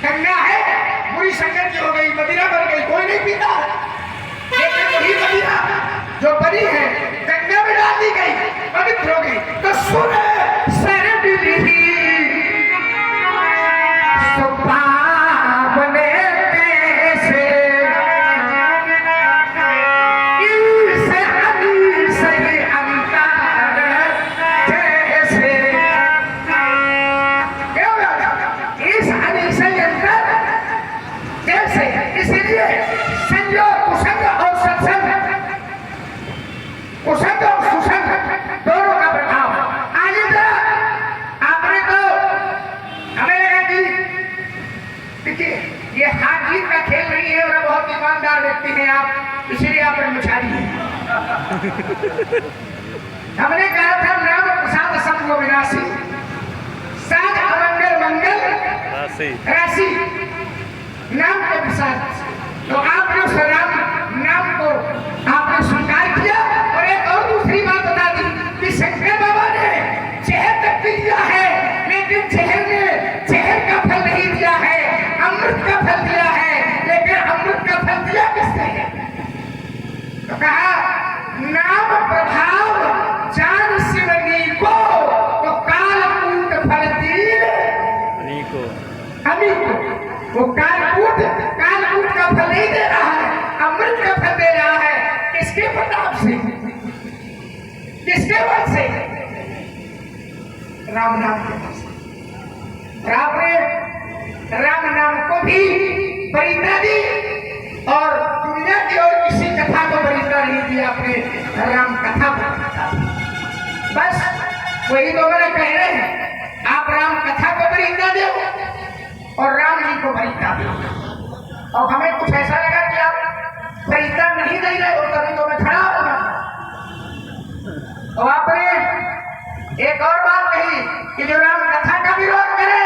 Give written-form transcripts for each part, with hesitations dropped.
गंगा है, बुरी संगत हो गई, मदिरा बन गई, कोई नहीं पीता। लेकिन वही मदिरा जो बनी है गंगा में डाल दी गई, पवित्र हो गई। तो सुने ये हार जीत का खेल नहीं है और बहुत ईमानदार व्यक्ति हैं आप, इसलिए आप ब्रह्मचारी हैं। हमने कहा था नाम प्रसाद संग विनाशी, साध अमंगल मंगल राशि, नाम के प्रसाद। तो आपने उस राम नाम को आपने स्वीकार किया। और एक और दूसरी बात बता दी कि शंकर बाबा ने जहर तक पी दिया है, लेकिन जहर ने जहर का फल नहीं दिया है, अमृत का फल दिया है। लेकिन अमृत का फल दिया किसने? तो कहा नाम प्रभाव जान शिवनी को, तो कालकूट फल दीन अनेको। वो कालकूट का फल नहीं दे रहा है, अमृत का फल दे रहा है। किसके प्रताप से, किसके बल से? राम नाम के बल से। राम ने राम नाम को भी वरीयता दी और दुनिया की और किसी कथा को वरीयता नहीं दी, आपने राम कथा को। बस वही तो मैंने कह रहे हैं, आप राम कथा को वरीयता दो और राम जी को वरीयता दो। और हमें कुछ ऐसा लगा कि आप वरीयता नहीं दे रहे हो, तभी तो मैं खड़ा होगा। और आपने एक और बात कही कि जो राम कथा का विरोध करे,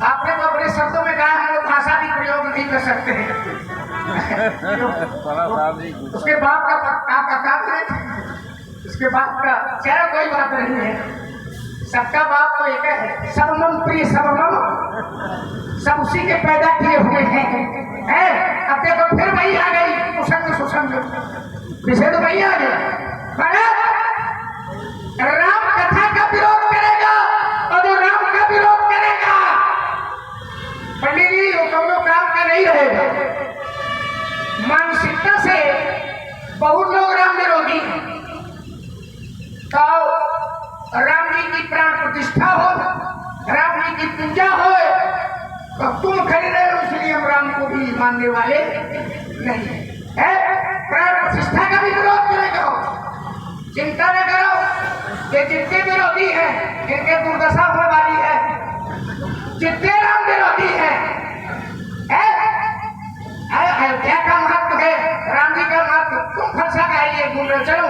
आपने तो अपने शब्दों में कहा हम लोग भाषा भी प्रयोग नहीं कर सकते हैं। उसके बाप का काम है, उसके बाप का चेहरा कोई बात नहीं है। सबका बाप तो एक है, सब मम प्रिय सब मम, सब उसी के पैदा किए हुए हैं। अब देखो फिर वही आ गई कुसंग सुसंग, विषय तो वही आ गया। राम कथा का विरोध करेगा और जो राम का विरोध करेगा, पंडित जी वो कौनो काम का नहीं रहेगा। मानसिकता से बहुत लोग राम विरोधी हैं। तो राम जी की प्राण प्रतिष्ठा हो, राम जी की पूजा हो, तो तुम खड़े रहे, इसलिए हम राम को भी मानने वाले नहीं है। प्राण प्रतिष्ठा का भी विरोध करेगा, चिंता न करो। ये जितने विरोधी हैं, जिनके दुर्दशा होने वाली है, जितने राम विरोधी हैं, अयोध्या का महत्व है, राम जी का महत्व, तुम फंसा का ये बोल रहे, चलो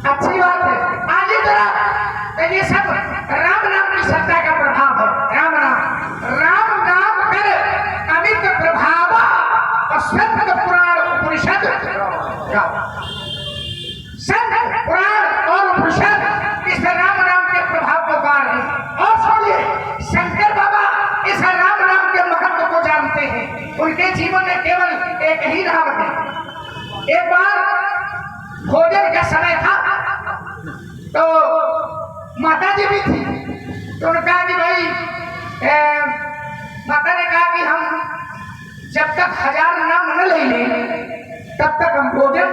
अच्छी बात है। आगे जरा ये सब राम नाम की सत्ता का प्रभाव है। राम नाम कर अमित प्रभाव और संत पुराण उपनिषद, संत पुराण और उपनिषद इस राम नाम के प्रभाव को गा रहे हैं। और सुनिए, शंकर बाबा इस राम नाम के महत्व को जानते हैं। उनके जीवन में केवल एक ही नाम है। एक बार भोजन का समय था, तो माता जी भी थी, तो उन्होंने कहा कि भाई माता ने कहा कि हम जब तक 1000 नाम न ले लें तब तक हम भोजन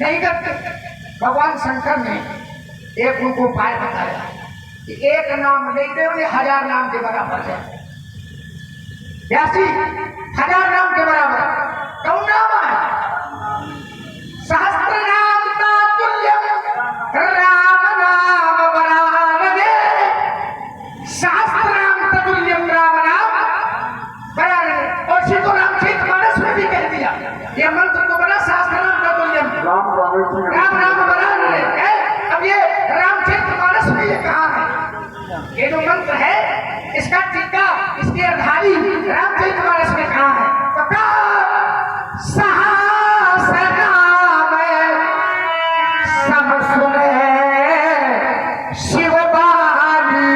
नहीं करते। भगवान शंकर ने एक उनको उपाय बताया कि एक नाम लेते हुए 1000 नाम के बराबर है। व्यासी 1000 नाम के बराबर कौन नाम है? सहस्त्र नाम तुल्यम राम नाम बरानने, सहस्त्र नाम तुल्यम राम नाम बरानने। और इसी को रामचरितमानस में भी कह दिया, ये मंत्र तो बड़ा, सहस्त्र नाम तुल्यम राम नाम बरानने। अब ये रामचरितमानस में ये कहा है, ये जो मंत्र है इसका टीका, इसकी अर्धाली रामचरितमानस में कहा है। तो कहा शिव बानी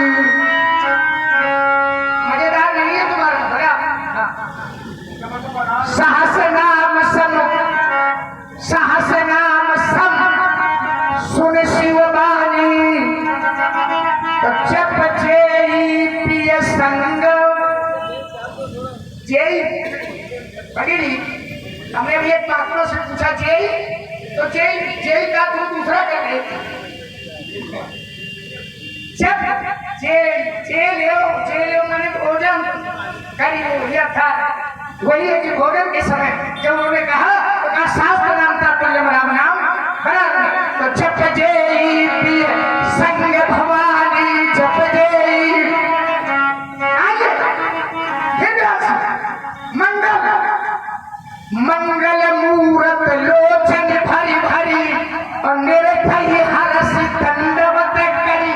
तो जप जेई प्रिय संग जेई बड़ी हमने भी एक महात्मा से पूछा जेई तो जेई जेई का तू दूसरा कर रहे जब जे ले मैंने भोजन करी लिया था वही है कि भोजन के समय जब उन्होंने कहा तो कहा शास्त्र नाम था तुल्यम राम नाम बराबर तो जप जेई प्रिय संग भवानी जप जेई आइए मंगल मंगल मूरत लोचन भरी भरी और मेरे भाई हरसी दंडवत करी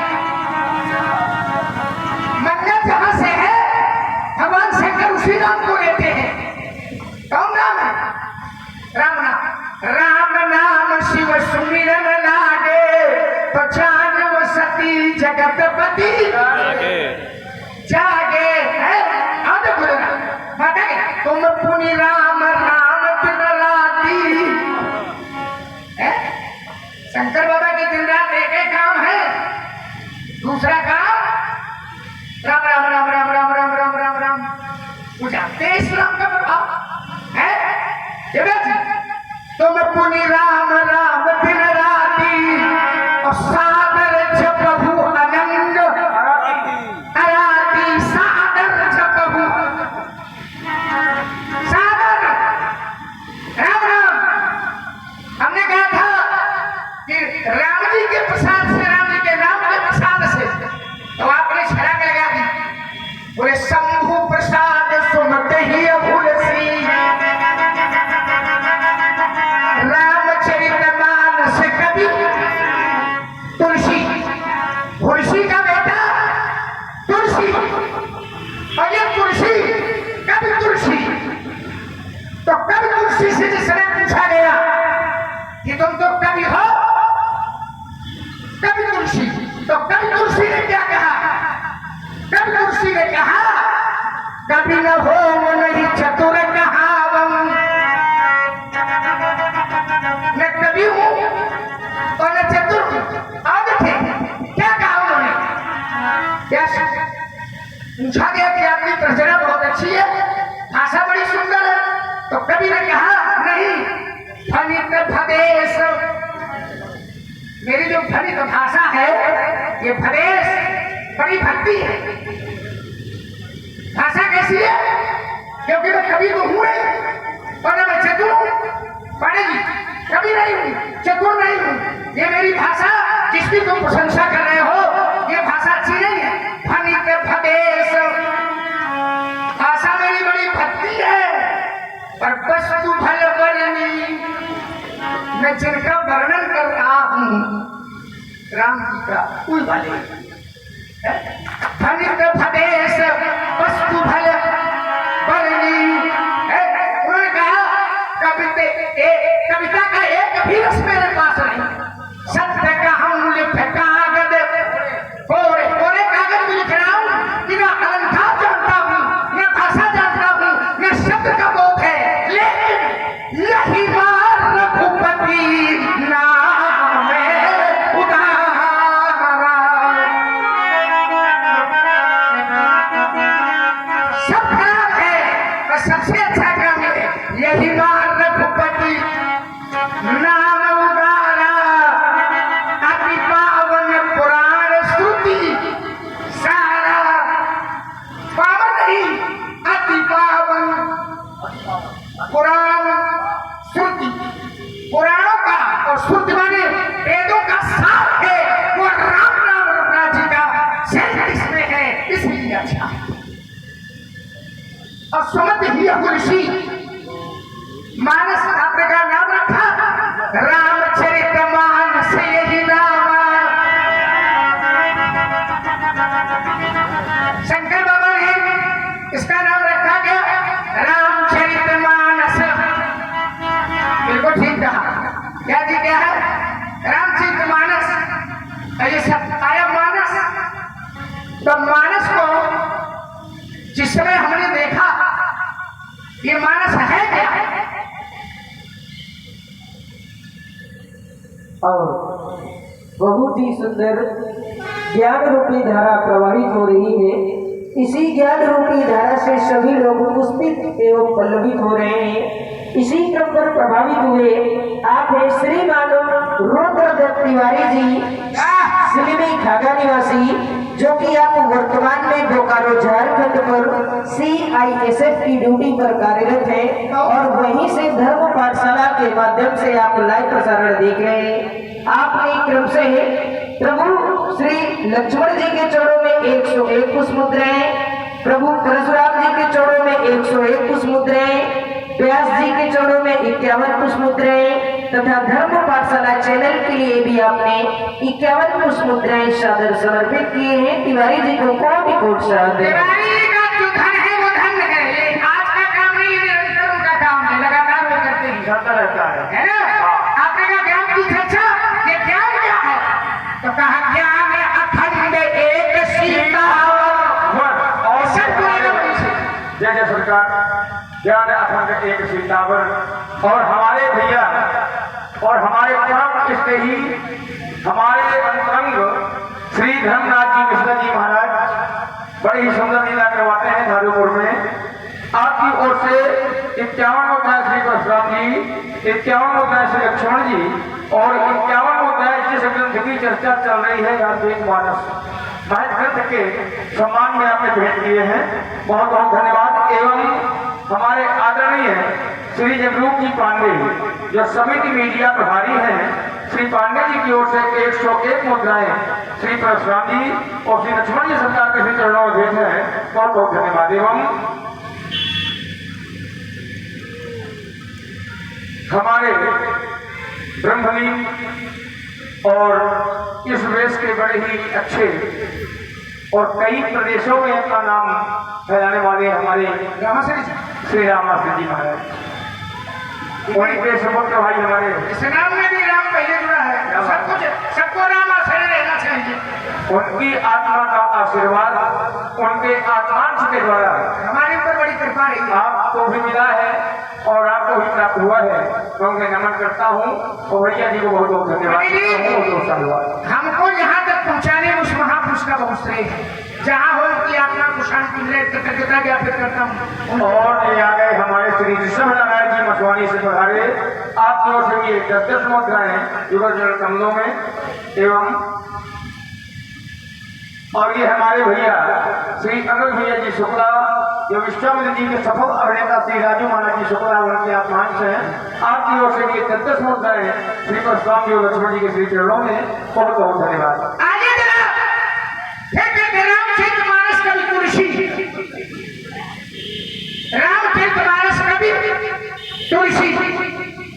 मंगल जहां से है भगवान शंकर उसी नाम को लेते हैं कौन नाम है राम नाम राम नाम शिव सुमिरन लागे तो जानव सती जगतपति जागे है आदे बोलना बताए तुम पुनि राम राम दिन राती शंकर बाबा के दिन रात एक ही काम है दूसरा काम राम राम राम राम राम राम राम राम राम पूजा तेज राम का प्रभाव है तुम पुनि राम राम दिन राती और सादर जपहु अनंग अराती सादर जपहु सादर राम राम हमने कहा था कि राम जी के प्रसाद से राम जी के नाम के प्रसाद से तो आपने छलांग लगा दी बोले शंभु प्रसाद सुमत ही भूलसी रामचरितमानस कवि तुलसी तुलसी का बेटा तुलसी और ये तुलसी कवि तुलसी तो कवि तुलसी से जिसने पूछा गया कि तुम तो कवि हो कवि तुलसी तो कवि तुलसी ने क्या कहा कवि तुलसी ने कहा कभी न हो नहीं चतुर कहावम मैं कवि हूं और मैं चतुर हूं और थे क्या कहा उन्होंने क्या पूछा गया कि आपकी तर्जमा बहुत अच्छी है भाषा बड़ी सुंदर है तो कवि ने कहा नहीं फनित भदेश मेरी जो फनित भाषा है ये भदेश बड़ी भक्ति है भाषा कैसी है क्योंकि मैं कवि तो हूं और मैं चतुर हूं पढ़ेगी कभी नहीं हूं चतुर नहीं हूं ये मेरी भाषा जिसकी तुम प्रशंसा कर रहे हो ये भाषा अच्छी नहीं है फनित भदेश भाषा मेरी बड़ी भक्ति है पर वस्तु फल वर्णी मैं जिनका वर्णन कर रहा हूं राम जी का कोई वाले फनित भदेश वस्तु फल वर्णी उन्होंने कहा कविता का एक भी रस मेरे पास नहीं सत्य का हम लिख कागज कोरे कोरे कागज में लिख रहा हूं कि मैं अलंकार जानता हूं मैं भाषा जानता हूं मैं शब्द का बोध है लेकिन यही बात रघुपति नाम उदाहरण सब खराब है और सबसे अच्छा काम है यही बात रघुपति नाम उदारा अति पावन पुराण श्रुति सारा पावन नहीं अति पावन पुराण श्रुति पुराणों का और श्रुति माने वेदों का सार है वो राम नाम रघुनाथ जी का सेंट इसमें है इसलिए अच्छा और सुमत ही तुलसी मानस आपने का नाम रखा रामचरितमानस यही नाम शंकर बाबा ने इसका नाम रखा गया रामचरितमानस बिल्कुल ठीक कहा क्या जी क्या है रामचरितमानस ये सब आया मानस तो मानस को जिस समय हमने देखा ये मानस है क्या और बहुत ही सुंदर ज्ञान रूपी धारा प्रवाहित हो रही है। इसी ज्ञान रूपी धारा से सभी लोग पुष्पित एवं पल्लवित हो रहे हैं। इसी क्रम पर प्रभावित हुए आप है श्रीमान रुद्रदत्त तिवारी जी, सिलीमी खागा निवासी, जो कि आप वर्तमान में बोकारो झारखंड पर CISF की ड्यूटी पर कार्यरत हैं और वहीं से धर्म पाठशाला के माध्यम से आप लाइव प्रसारण देख रहे हैं। आपने क्रम से प्रभु श्री लक्ष्मण जी के चरणों में 101 पुष्प मुद्राएं, प्रभु परशुराम जी के चरणों में 101 पुष्प मुद्राएं, व्यास जी के चरणों में 51 पुष्प मुद्राएं तथा धर्म पाठशाला चैनल के लिए भी आपने 51 पुष्प मुद्राएं सादर समर्पित किए हैं। तिवारी जी को कोटि-कोटि सादर। तिवारी जी का जो धन है वो धन है, ये आज का काम नहीं, निरंतर उनका काम है, लगातार वो करते ही चलता रहता है ना। आपने कहा ज्ञान की चर्चा, ये ज्ञान क्या है? तो कहा ज्ञान है अखंड एक सीता और सबको जय जय सरकार। ज्ञान अखंड एक सीतावर और हमारे भैया और हमारे परम स्नेही हमारे अंतरंग श्री धर्मनाथ जी मिश्रा जी महाराज बड़ी ही सुंदर लीला करवाते हैं धारूपुर में। आपकी ओर से 51 मुद्राएं श्री परशुराम जी, 51 मुद्राएं श्री लक्ष्मण जी और 51 मुद्राएं जिस ग्रंथ की चर्चा चल रही है रामचरितमानस महज ग्रंथ के सम्मान में आपने भेंट किए हैं। बहुत बहुत धन्यवाद। एवं हमारे आदरणीय श्री जगरूप जी पांडे जो समिति मीडिया प्रभारी हैं, श्री पांडे जी की ओर से 101 मुद्राएं श्री परशुराम जी और श्री लक्ष्मण जी सरकार के श्री चरणों में भेंट है। बहुत बहुत धन्यवाद। एवं हमारे ब्रह्मलीन और इस वेश के बड़े ही अच्छे और कई प्रदेशों में अपना नाम फैलाने वाले हमारे श्री रामाश्री जी महाराज, उनके सुपुत्र भाई हमारे इस नाम में भी राम पहले जुड़ा है। सब कुछ सबको राम आश्रय रहना चाहिए। उनकी आत्मा का आशीर्वाद उनके आत्मांश के द्वारा हमारे ऊपर बड़ी कृपा रही है। आपको भी मिला है और आपको भी प्राप्त हुआ है, तो मैं नमन करता हूँ और भैया जी को बहुत बहुत धन्यवाद। हमको यहाँ तक पहुँचाने में उस महापुरुष का बहुत श्रेय है। जहाँ हो उनकी आत्मा को शांति मिले कृतज्ञता ज्ञापित करता हूँ। और ये आ गए हमारे श्री ऋषभ नारायण जी मछुआनी से पधारे। आपकी ओर से ये 10 मुद्राएं युगल जल कमलों में एवं और ये हमारे भैया श्री अनिल भैया जी शुक्ला जो विश्वामित्र जी के सफल अभिनेता श्री राजू महाराज जी शुक्ला उनके आत्मांश हैं। आपकी ओर से ये 10 मुद्राएं श्री परशुराम जी और लक्ष्मण जी के श्री चरणों में बहुत बहुत धन्यवाद। रामचरितमानस कवि तुलसी, रामचरितमानस कवि तुलसी,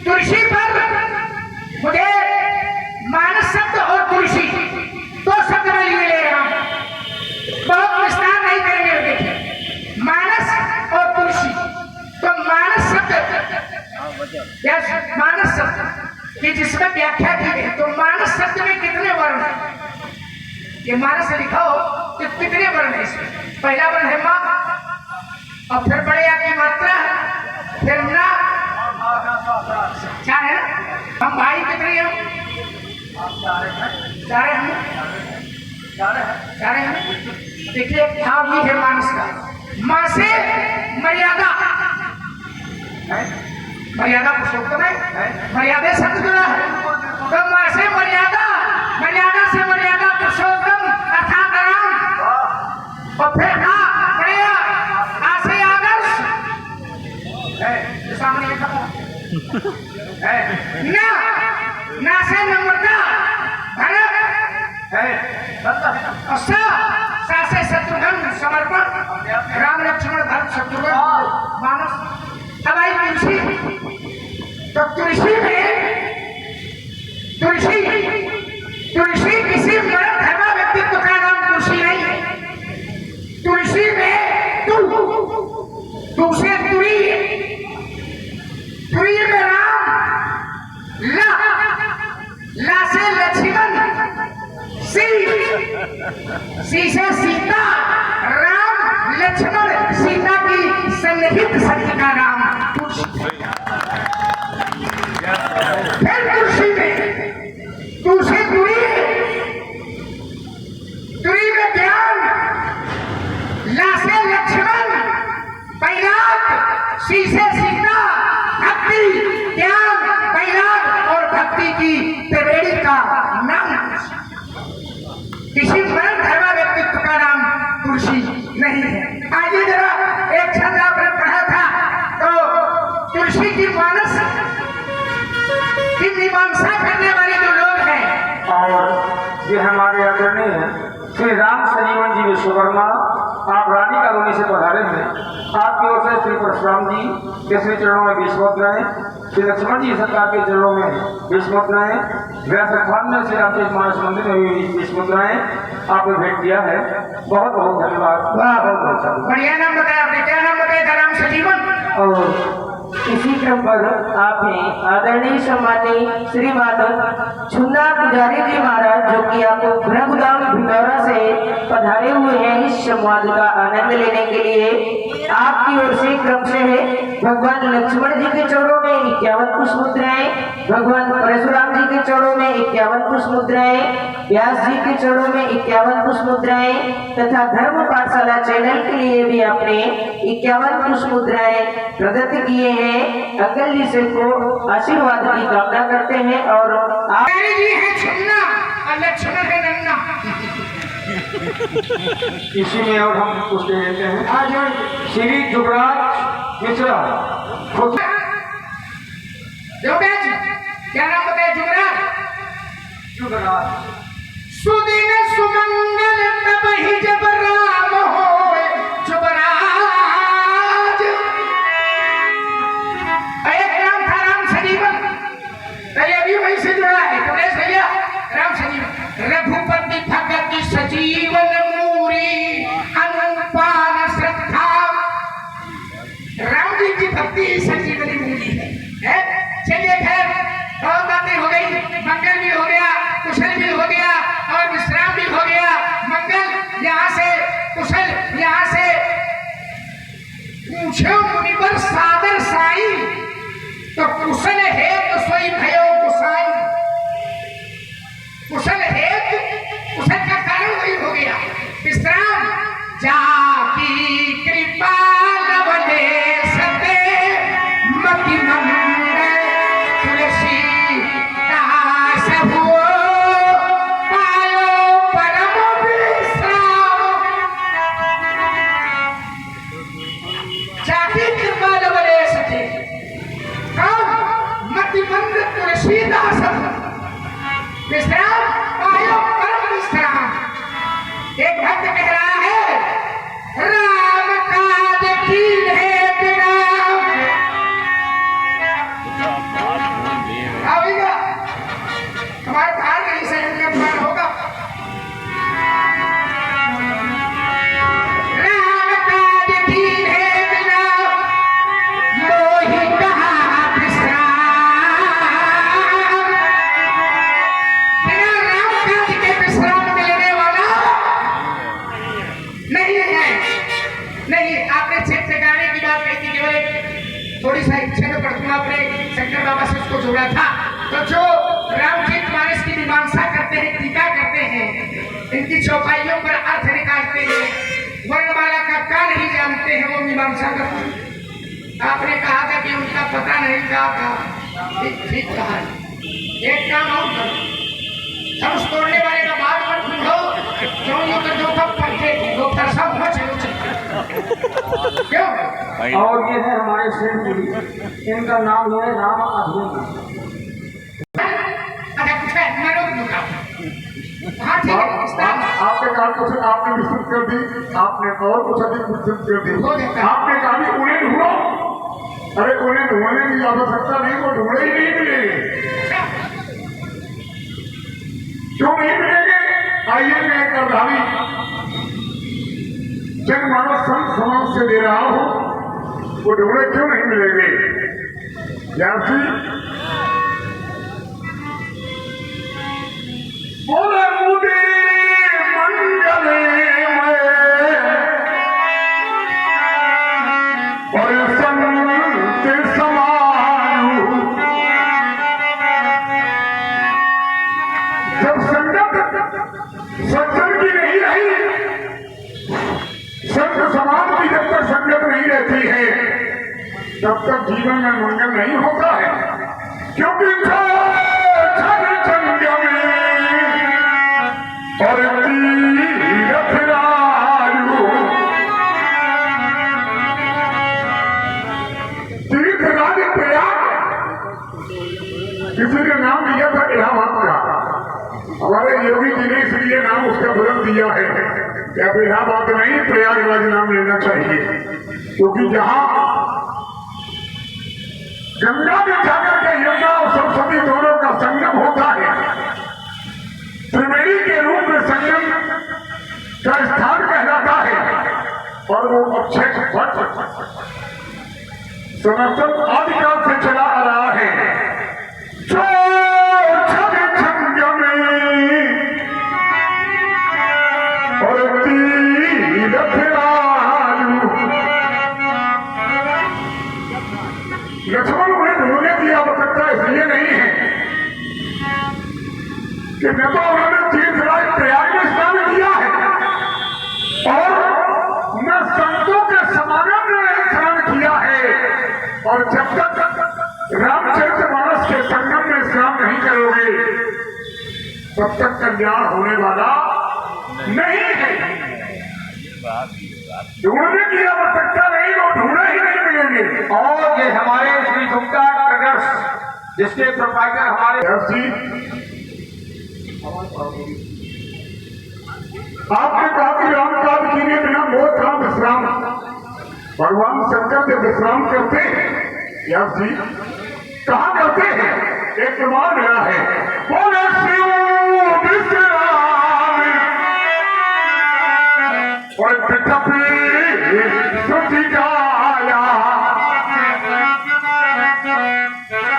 तुलसी पर मुझे मानस शब्द और तुलसी दो शब्द में लिए ले रहा हूं, बहुत विस्तार नहीं करेंगे। देखिए मानस और तुलसी, तो मानस शब्द या मानस शब्द की जिसमें व्याख्या की गई, तो मानस शब्द में कितने वर्ण हैं? ये मानस से लिखा हो तो कितने वर्ण है इसमें? पहला वर्ण है माँ और फिर बड़े आ की मात्रा है, फिर ना, चार है ना। हम भाई कितने हैं? चार हैं। देखिए भाव ये है मानस का। माँ से मर्यादा, मर्यादा पुरुषोत्तम है, मर्यादा शब्द जुड़ा है, तो माँ से मर्यादा, मर्यादा से मर्यादा पुरुषोत्तम अर्थात राम, और फिर आ से आदर्श है सामने है, ना से नम्रता भरत है, और सा से शत्रुघ्न समर्पण, राम लक्ष्मण भरत शत्रुघ्न मानस। अब आई तुलसी, तो तुलसी किसी मर्द धर्मा व्यक्तित्व का नाम तुलसी नहीं है। तुलसी में तू से तुरी में राम, ला से लक्ष्मण, सी से सीता, राम लक्ष्मण सीता की सन्निहित सत्य का नाम तुलसी। फिर तुलसी में तू से दूरी नहीं है। आइए जरा एक छंद आपने पढ़ा था तो तुलसी की मानस की मीमांसा करने वाले जो लोग हैं, और ये हमारे आदरणीय श्री राम संजीवन जी विश्वकर्मा, आप रानी कॉलोनी से पधारे हैं। आपकी ओर से श्री परशुराम जी के श्री चरणों में 20 मुद्राएं, श्री लक्ष्मण जी सरकार के चरणों में 20 मुद्राएं, व्यास स्थान में श्री रामचरित मानस मंदिर में भी 20 मुद्राएं आपने भेंट किया है। बहुत बहुत धन्यवाद। बहुत अच्छा। बढ़िया नाम बताया आपने, क्या नाम बताया था? राम संजीवन। और इसी क्रम पर आपने आदरणीय सम्मानी श्रीमान छुन्ना पुजारी जी महाराज, जो कि आप भ्रगुदाम भिलौरा से पधारे हुए हैं इस संवाद का आनंद लेने के लिए, आपकी ओर से क्रम से है भगवान लक्ष्मण जी के चरणों में 51 पुष्प मुद्राएं, भगवान परशुराम जी के चरणों में 51 पुष्प मुद्राएं, व्यास जी के चरणों में 51 पुष्प मुद्राएं तथा धर्म पाठशाला चैनल के लिए भी आपने 51 पुष्प मुद्राएं प्रदत्त किए हैं। अंकल जी से को आशीर्वाद की कामना करते हैं और आप जी है छुन्ना और लक्ष्मण है नन्ना। इसी में और हम कुछ दे देते हैं। आज श्री जुगराज मिश्रा, जुगराज, क्या नाम बताया? जुगराज। जुगराज सुदिन सुमंगल तब ही जब राम होए जुगराज। एक नाम था राम संजीवन, तो ये भी वहीं से जुड़ा है। गणेश भैया, राम संजीवन। रघुपति भगत सजीवन मूरी अनुपान श्रद्धा। राम जी की भक्ति संजीवनी मूरी है। चलिए खैर, बहुत बातें हो गई, मंगल भी हो गया, कुशल भी हो गया और विश्राम भी हो गया। मंगल यहाँ से, कुशल यहाँ से। पूछो मुनिवर सादर साई, तो कुशल है तो सोई भयो गुसाई। कुशल है, कुशल का कारण वही हो गया विश्राम। जाकी कृपा लवले सते मति मंगल तुलसी दास हुओ पायो परम विश्राम। जाकी कृपा लवले सते कौन? मति मंगल तुलसी दास विश्राम पायो परम विश्राम। एक भक्त कह रहा है, राम काज कीन है बिना। आवेगा हमारे बाहर नहीं से इनका होगा। राम काज कीन है बिना, मोहि कहा विश्राम। बिना राम काज के विश्राम मिलने वाला नहीं है। नहीं, आपने क्षेत्र गाने की बात कही थी, केवल एक थोड़ी सा इच्छा में परमात्मा आपने शंकर बाबा से उसको जोड़ा था। तो जो रामचरित मानस की मीमांसा करते हैं, टीका करते हैं, इनकी चौपाइयों पर अर्थ निकालते हैं, वर्णमाला का का नहीं जानते हैं, वो मीमांसा करते हैं। आपने कहा था कि उनका पता नहीं था, ठीक कहा। एक काम और करो, सब उस तोड़ने वाले का बात मत ढूंढो, जो ये कर दो कब पढ़ते दो सब हो चलो क्यों? और ये है हमारे सेठ जी, इनका नाम है राम अभिनव। अच्छा कुछ है, मैं रोक दूंगा। हाँ ठीक है, इस्लाम आपने कहा कुछ आपने विस्तृत कर दी, आपने और कुछ अधिक विस्तृत कर दी। हो जाता है। आपने कहा कि उन्हें ढूंढो, अरे उन्हें ढूंढने की आवश्यकता नहीं, वो ढूंढे ही नहीं मिलेंगे। क्यों नहीं मिलेंगे? आइए मैं एक प्रभावी जनमानस संत समाज से दे रहा हूं, वो ढूंढे क्यों नहीं मिलेंगे? यासी बोले मुझे मंगले और संत समारू। जब संगत सज्जन की नहीं रही, संत समाज की जब तक संगत नहीं रहती है, तब तक जीवन में मंगल नहीं होता है। क्योंकि और तीरथ राजू दिया है कि अब इलाहाबाद नहीं प्रयागराज नाम लेना चाहिए, क्योंकि जहां गंगा में जाकर के यमुना और सरस्वती दोनों का संगम होता है, त्रिवेणी के रूप में संगम का स्थान कहलाता है। और वो अक्षय सनातन आदिकाल से चला आ रहा है। जो छग संगमे और तीरथ लालू, लक्ष्मण उन्हें ढूंढने की आवश्यकता इसलिए नहीं है कि न तो उन्होंने तीर्थराज प्रयाग में स्नान किया है और न संतों के समागम में स्नान किया है, और जब तक रामचरितमानस के संगम में स्नान नहीं करोगे तब तक कल्याण होने वाला नहीं है। ढूंढने की आवश्यकता नहीं, वो ढूंढे ही नहीं मिलेंगे। और ये हमारे श्री गुप्ता ट्रेडर्स जिसके प्रोपाइटर हमारे आपने कहा कि राम काज कीजिए बिना मोह था विश्राम। भगवान शंकर जब विश्राम करते हैं व्यास जी कहा करते हैं, एक प्रमाण मिला है, बोले शिव विश्राम और पिठपी श्रुति गाया।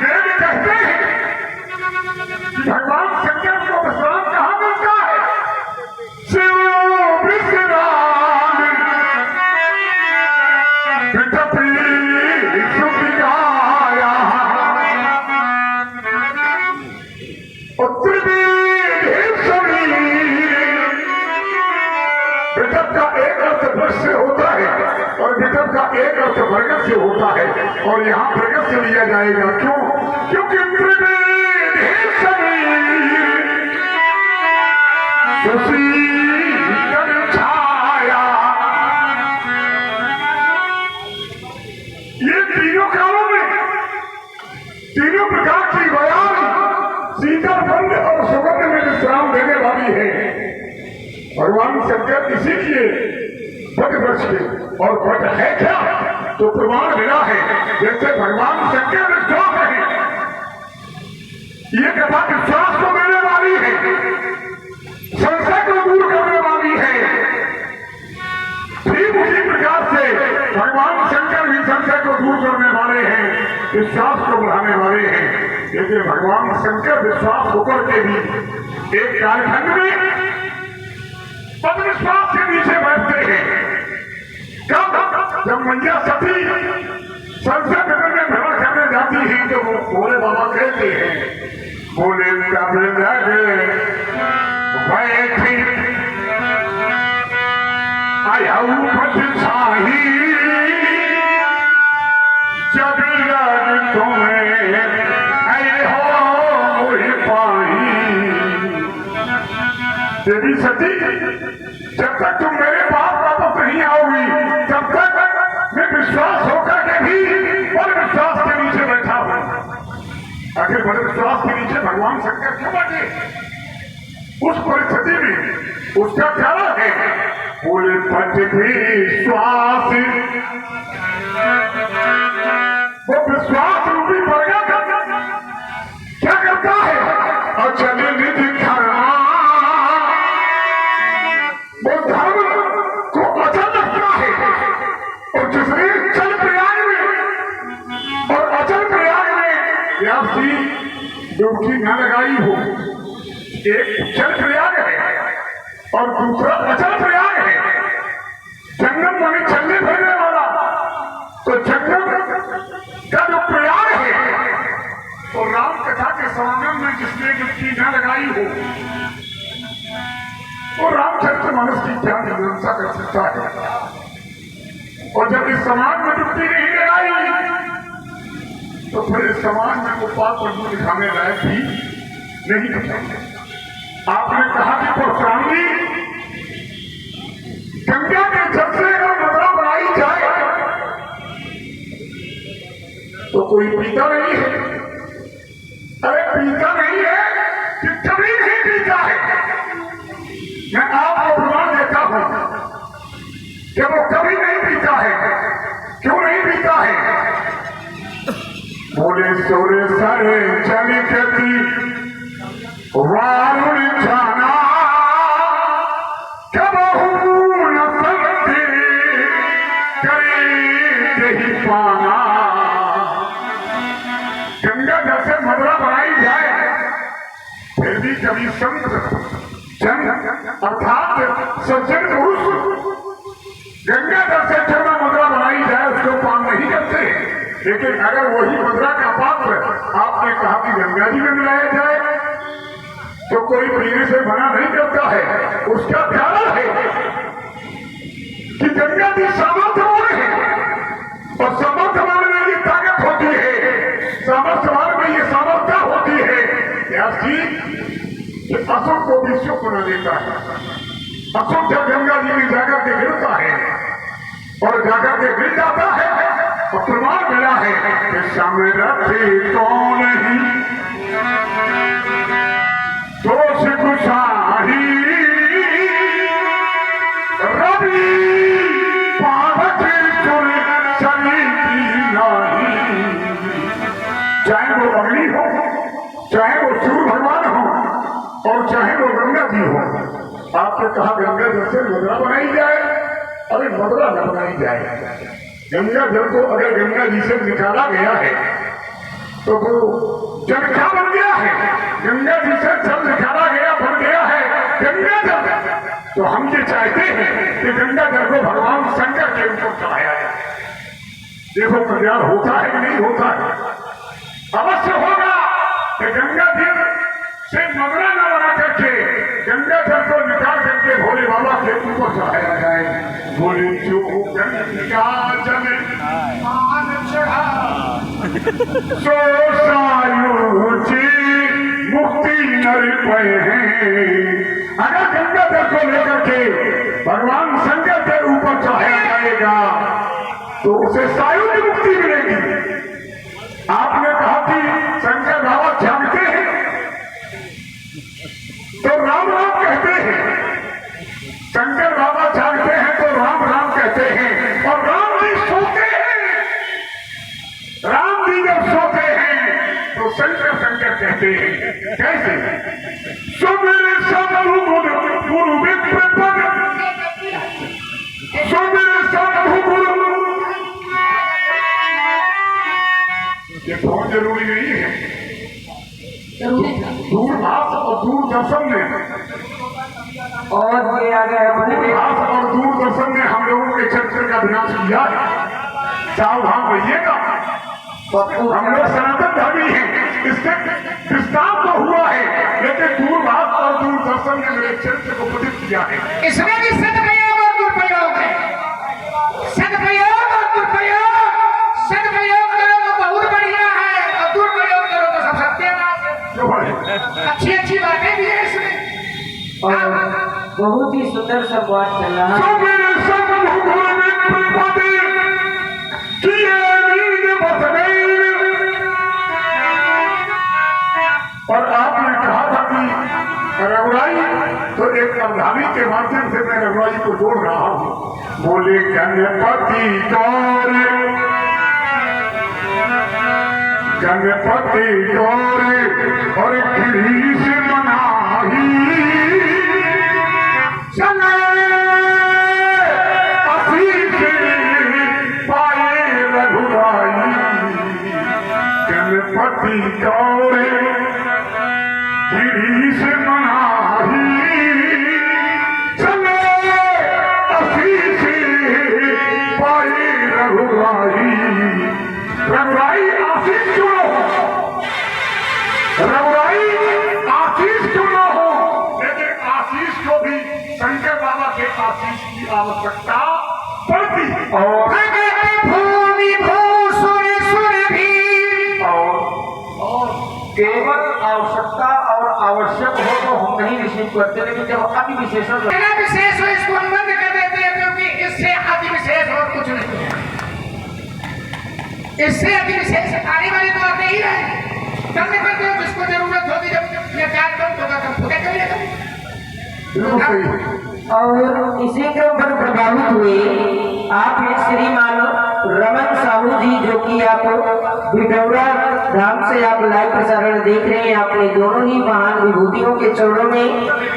देव कहते हैं कि भगवान शंकर को विश्राम कहाँ मिलता है? शिव विश्राम पिठपी श्रुति गाया और त्रिवेणी विठप का एक अर्थ वृक्ष से होता है और विठप का एक अर्थ बरगद से होता है, और यहाँ बरगद से लिया जाएगा। क्यों? क्योंकि त्रिवेणी छाया, ये तीनों कालों में तीनों प्रकार की बयान शीतल बंद और सुगंध में विश्राम देने वाली है। भगवान शंकर इसीलिए बट वृक्ष के, और बट है क्या तो प्रमाण मिला है। जैसे भगवान शंकर विश्वास है, ये कथा विश्वास को देने वाली है, संशय को दूर करने वाली है। ठीक उसी प्रकार से भगवान शंकर भी संशय को दूर करने वाले हैं, विश्वास को बढ़ाने वाले हैं। लेकिन भगवान शंकर विश्वास होकर के भी एक कालखंड में पद विश्वास के नीचे बैठते हैं। कब? जब मैया सती संसद भवन में भ्रमण करने जाती है तो वो भोले बाबा कहते हैं, बोले तब बैठी आयाऊ पदशाही जब लग तुम्हें आए हो मुझे पाई। देवी सती जब तक तुम मेरे पास वापस नहीं आओगी तब तक मैं विश्वास होकर के भी बड़े विश्वास के नीचे बैठा हूं। आखिर बड़े विश्वास के नीचे भगवान शंकर क्यों बैठे? उस परिस्थिति में उसका कारण है, बोले पट विश्वास, वो विश्वास रूपी बरगद क्या करता है? अचल निधि धर्म, वो धर्म को अचल रखता है। और जिसने चल प्रयाग में और अचल प्रयाग में व्यास जी डुबकी न लगाई हो, एक चल प्रयाग है और दूसरा अचल प्रयाग है। जंगम माने चलने फिरने वाला, तो जंगम का जो प्रयाग है तो राम कथा के समागम में जिसने डुबकी न लगाई हो वो रामचरितमानस की क्या मीमांसा कर सकता है? और जब इस समाज में डुबकी नहीं लगाई तो फिर इस समाज में वो पाप प्रभु दिखाने लायक भी नहीं बचेंगे। आपने कहा कि परशुरामी गंगा के जल से अगर मदरा बनाई जाए तो कोई पीता नहीं है। अरे पीता नहीं है कि कभी नहीं पीता है। मैं आपको संत अर्थात सज्जन पुरुष गंगा जल से थोड़ा मुद्रा बनाई जाए उसको पान नहीं करते, लेकिन अगर वही मुद्रा का पात्र आपने कहा कि गंगा जी में मिलाया जाए तो कोई पीने से मना नहीं करता है। उसका ख्याल है कि गंगा जी सामर्थ्यवान है और सामर्थ्यवान में ये ताकत होती है, सामर्थ्यवान में ये सामर्थ्य होती है कि असुर को भी सुख बना देता है। असुर जब गंगा जी में जाकर के गिरता है और जाकर के गिर जाता है और प्रमाण मिला है कि समरथी कौन ही दोष कुशाही रवि पावक चुर चली नहीं। चाहे वो अग्नि हो, चाहे वो सूर्य भगवान हो और चाहे वो गंगा जी हो। आपने कहा गंगा जल से मुद्रा बनाई जाए, अरे मुद्रा न बनाई जाए। गंगा जल को अगर गंगा जी से निकाला गया है तो वो जल क्या बन गया है? गंगा जी से जल निकाला गया बन गया है गंगा जल। तो हम ये चाहते हैं कि गंगा जल को भगवान शंकर के ऊपर चढ़ाया जाए। देखो कल्याण होता है कि नहीं होता है? अवश्य होगा कि गंगा जल से मुद्रा न बना करके गंगा जल को निकाल करके भोले बाबा के ऊपर चढ़ाया जाए। बोले जो गंगा जल मान चढ़ा सो सायुची मुक्ति नर पे हैं। अगर गंगा जल को लेकर के भगवान शंकर के ऊपर चढ़ाया जाएगा तो उसे सायु की मुक्ति मिलेगी। आपने कहा कि शंकर बाबा जानते हैं तो राम राम कहते हैं, शंकर बाबा जानते हैं तो राम राम कहते हैं। और राम जी सोते हैं, राम जी जब सोते हैं तो शंकर शंकर कहते हैं। कैसे? सुमेरे साधु गुरु विप्र पद, सुमेरे साधु गुरु। ये बहुत जरूरी नहीं है। दूरभाष और दूरदर्शन में और ये आगे दूरभाष और दूरदर्शन ने हम लोगों के चरित्र का विनाश किया है। सावधान रहिएगा। हम लोग सनातन धर्मी हैं, इससे विस्तार तो हुआ है, लेकिन दूरभाष और दूरदर्शन ने मेरे चरित्र को पतित किया है। इसमें भी सदप्रयोग और दुरुपयोग है। सदप्रयोग और दुरुपयोग, सदप्रयोग करो तो बहुत बढ़िया है और दुरुपयोग करो तो सब सत्यानाश है। अच्छी अच्छी बातें भी है इसमें। और बहुत ही सुंदर संवाद चल रहा है। और आपने कहा था कि रघुराई, तो एक अवधानी के माध्यम से मैं रघुराई को जोड़ रहा हूँ। बोले गणपति गौरे, गणपति गौरे और गिरीश मनाही चले आशीष पाए रघुराई। गणपति गौरे गिरीश मनाही चले आशीष पाए रघुराई। रघुराई आशीष क्यों न हो? रघुराई आशीष क्यों न हो? लेकिन आशीष को भी शंकर बाबा के आशीष की आवश्यकता पड़ती है। और भूमि भूसुर सुरभि, और केवल आवश्यकता और आवश्यक हो तो हम नहीं रिसीव करते, लेकिन जब अति विशेषण बिना विशेष हो इसको हम बंद कर देते हैं, क्योंकि इससे अति विशेष और कुछ नहीं है। इससे अति विशेष आने वाले तो आते ही रहे। करने करते हो जिसको जरूरत होगी, जब यह कार्यक्रम होगा तब पूरा कर लेगा। और इसी के ऊपर प्रभावित हुए आप हैं श्रीमान रमन साहू जी, जो कि आप बिटौरा धाम से आप लाइव प्रसारण देख रहे हैं। आपने दोनों ही महान विभूतियों के चरणों में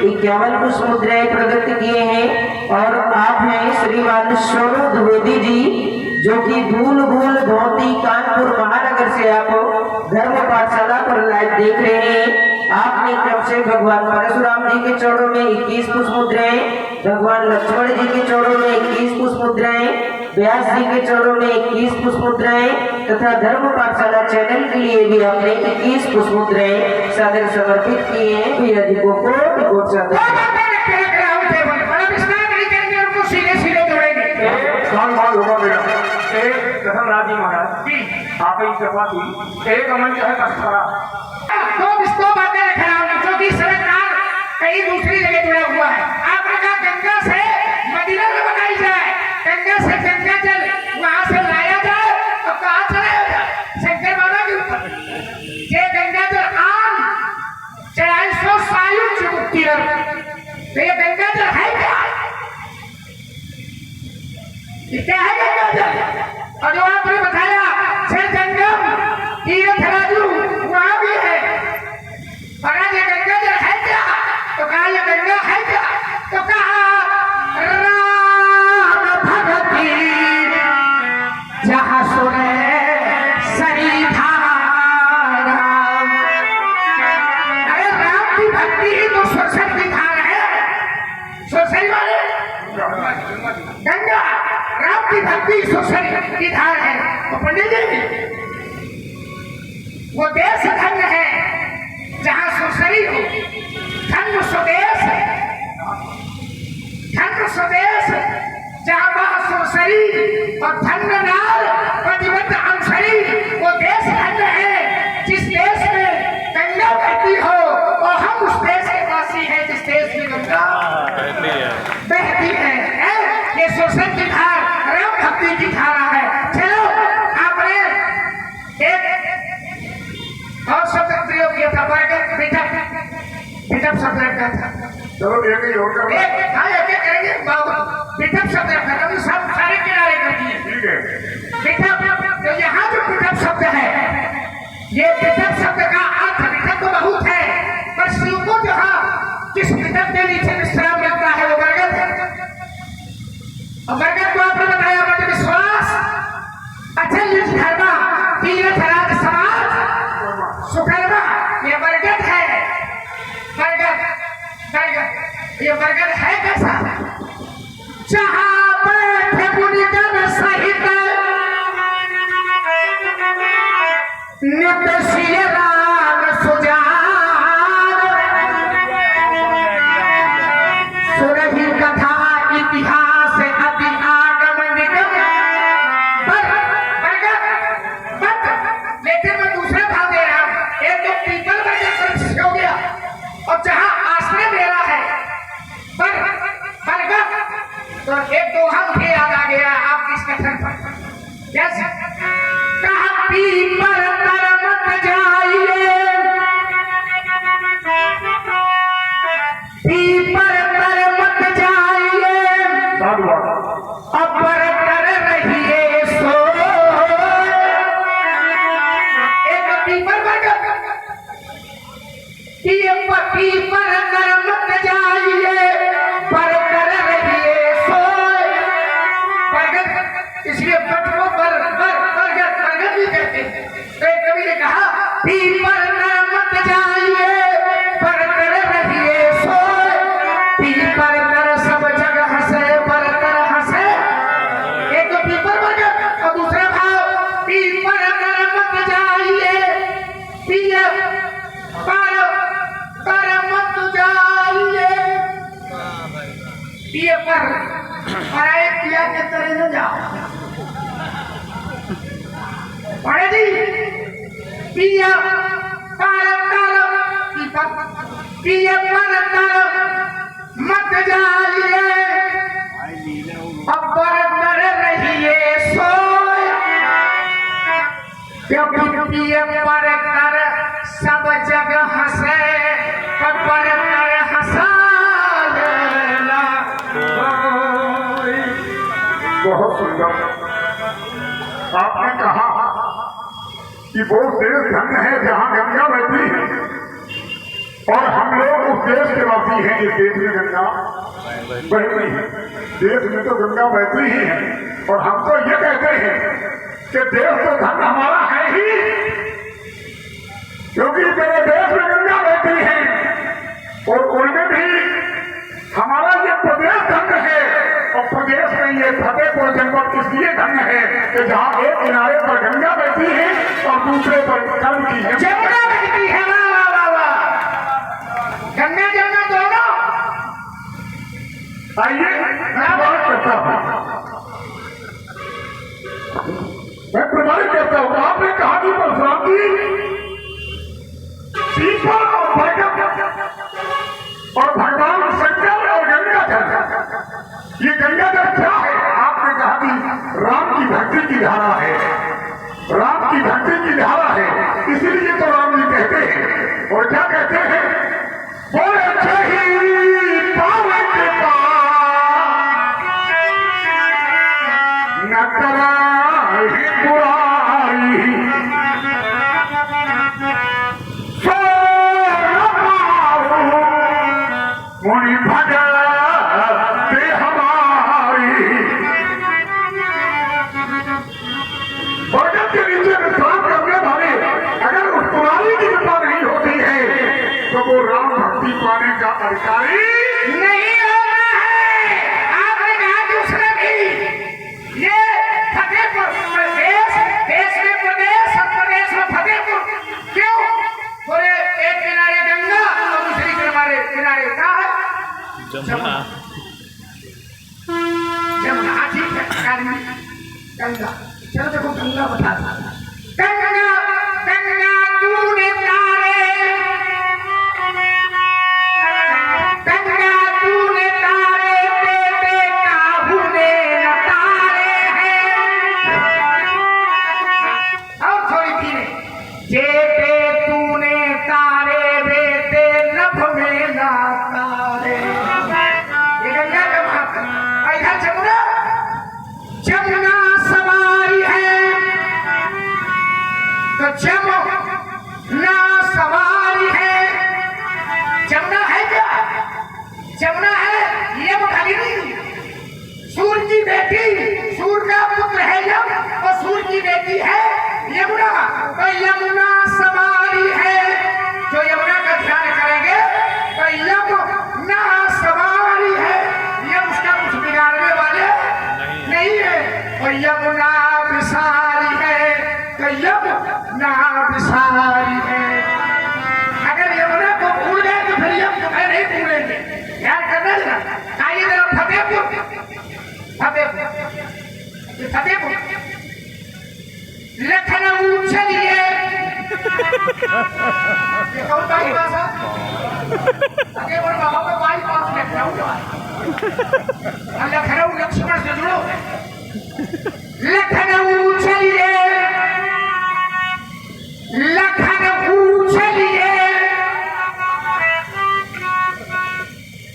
51 पुष्प मुद्राएं प्रकट किए हैं। और आप हैं श्रीमान सोनू द्विवेदी जी, जो कि धूल भूल धोती कानपुर महानगर से आप धर्म पाठशाला पर लाइव देख रहे हैं। आपने क्रम से भगवान परशुराम जी के चरणों में 21 पुष्प मुद्राएं, भगवान लक्ष्मण जी के चरणों में 21 पुष्प मुद्राएं, व्यास जी के चरणों में 21 पुष्प मुद्राएं तथा धर्म पाठशाला चैनल के लिए भी आपने 21 पुष्प मुद्राएं सादर समर्पित किए हैं। भैया जी को कोट सादर होगा मेरा एक दशरथ जी महाराज आप ही कृपा थी एक अमन जो है दशहरा दो बातें रख रहा हूँ जो कि सरकार कहीं दूसरी जगह जुड़ा हुआ है। आपने कहा गंगा से मदीना में बनाई जाए, गंगा से गंगा जल वहां से लाया जाए और कहाँ चलाया जाए शंकर बाबा के ऊपर। ये गंगा जल आम 450 सालों से मुक्ति तो ये गंगा जल है क्या? क्या है गंगा जल? और जो आपने बताया जल जंगम तीर्थराजू वहां भी है। और ये गंगा जल है क्या? तो कहा ये गंगा है क्या? तो कहा राम भगती जहाँ सुने सरी धारा। अरे राम की भक्ति ही तो सुरसर की धार है। सुरसरी वाले गंगा राम की भक्ति सुरसरी की धार है। तो पंडित जी वो देश धन्य है जहां सुरसरी हो। धन्य स्वदेश है, धन्य स्वदेश जहां वह सुरसरी और धन्य नार प्रतिबद्ध अंशरी वो देश धन्य है जिस देश में गंगा बहती हो। और हम उस देश के वासी हैं जिस देश में गंगा बहती है। ये सुरसरी की धार राम भक्ति की धारा है। चलो आपने एक और शब्द प्रयोग किया था बरगद बिटप शब्द रखा था। चलो एक ही होगा एक करेंगे बिटप शब्द रखा था। सब सारे किनारे कर दिए ठीक है। बिटप तो यहाँ जो बिटप शब्द है ये बिटप शब्द का अर्थ बिटप तो बहुत है पर शिव को जहाँ किस बिटप के नीचे विश्राम मिलता है वो बरगद है। और बरगद को आपने बताया मत विश्वास अचल निज धर्मा तीर्थ राज समाज सुकर्मा। ये बरगद है। बरगद ये बरगद है कैसा? जहां बैठे मुनिगण सहित नित्य श्री राम सुजान सुरभि कथा इतिहास अति आगम निगम। लेकिन मैं दूसरा भाव दे रहा हूं। एक तो पीपल बरगद हो गया और जहां आश्रय मेरा है बरगद तो एक दोहा मुझे याद आ गया आपकी इस कथन पर। कैसे? कहा पीपल तर मत जाइए, पीपल तर मत जाइए अपर तर रहिए सो। एक पीपल बरगद पीपल तर मत जाइए पर कर रहिए सो। बरगद इसलिए बट को बरगद भी कहते हैं। तो एक कवि ने कहा पीपल तर मत जाइए पर कर रहिए सो। पीपल तर सब जगह हंसे पर कर हंसे। एक तो पीपल बरगद और दूसरा भाव पीपल तर मत जाइए पिए पर पराए पिया के तरह न जाओ। पढ़े जी पिया पिए पर मत जाइए अपर कर रहिए सोए। क्योंकि पिए पर कर सब जगह हंसे पर कर हंसा। बहुत सुंदर। आपने कहा कि वो देश धन्य है जहाँ गंगा बहती है और हम लोग उस देश के वासी हैं जिस देश में गंगा बहती है। देश में तो गंगा बहती ही है और हम तो ये कहते हैं कि देश तो धन्य हमारा है ही क्योंकि मेरे देश में गंगा बहती और उनमें भी हमारा ये प्रदेश धन्य है, और प्रदेश में ये फतेहपुर जनपद इसलिए धन्य है कि जहाँ एक किनारे पर गंगा बहती है और दूसरे पर कर्म की है जमुना बहती है। वाह वाह वाह वाह, गंगा जमुना दोनों। आइए मैं बात करता हूँ, मैं प्रमाणित करता हूँ। आपने कहा कि परशुराम जी पीपल और बैठक और भगवान शंकर और गंगाधर, ये गंगाधर क्या है? आपने कहा कि राम की भक्ति की धारा है, राम की भक्ति की धारा है, इसीलिए तो राम जी कहते हैं। और क्या कहते हैं? बोले छही पावन के पास न कराही बुराई, सो रमाऊ मुनि भजते हमारी। बजट के नीचे विश्राम करने वाले अगर उस पुरानी की कृपा नहीं होती है तो वो राम भक्ति पाने का अधिकारी नहीं होना है। आपने कहा दूसरे भी, ये फतेहपुर प्रदेश, देश में प्रदेश और प्रदेश में फतेहपुर, क्यों? बोले एक किनारे गंगा और दूसरी किनारे क्या है? जमुना। जमुना, ठीक है। गंगा, चलो देखो गंगा बता। गंगा गंगा तूने तारे, गंगा तूने तारे, बेटे काहू ने न तारे हैं। और थोड़ी धीरे, जेते तूने तारे, बेटे नभ में न तारे। ये गंगा का भाव है। इधर जमुना, जमुना सवारी है तो जमुना सवारी है। जमुना है क्या? जमुना है यमभगिनी, सूर्य की बेटी, सूर्य का पुत्र है यम, और सूर्य की बेटी है यमुना। तो यमुना सवारी है, जो यमुना का ध्यान करेंगे तो यमुना सवारी है। यम उसका कुछ बिगाड़ने वाले नहीं है। और यमुना विसारी है तो यमुना विसारी है। अगर यमुना को भूल गए तो फिर यम तुम्हें नहीं भूलेंगे, ध्यान करना जरा। आइए जरा फतेहपुर, फतेहपुर लखनऊ चलिए। ये कौन बाईपास है? आगे बोल बाबा का बाईपास लखनऊ है। लखनऊ लक्ष्मण से जुड़ो। लखनऊ चलिए, लखनऊ चलिए,